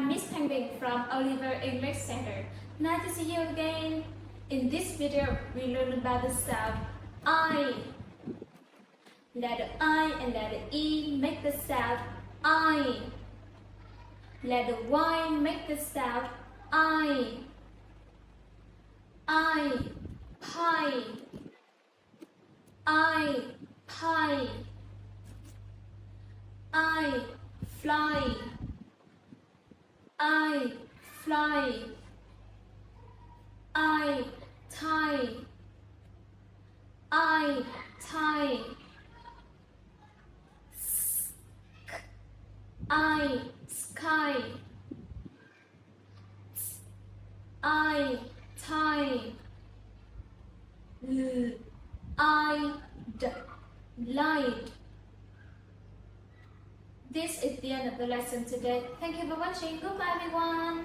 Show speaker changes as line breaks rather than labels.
I'm Miss Thanh from Oliver English Center. Nice to see you again. In this video, we learn about the sound I. Letter I and letter E make the sound I. Letter Y make the sound I. Pie. Pie. Fly. Fly. Tie. Tie. Sky. Tie. Light. This is the end of the lesson today. Thank you for watching. Goodbye, everyone.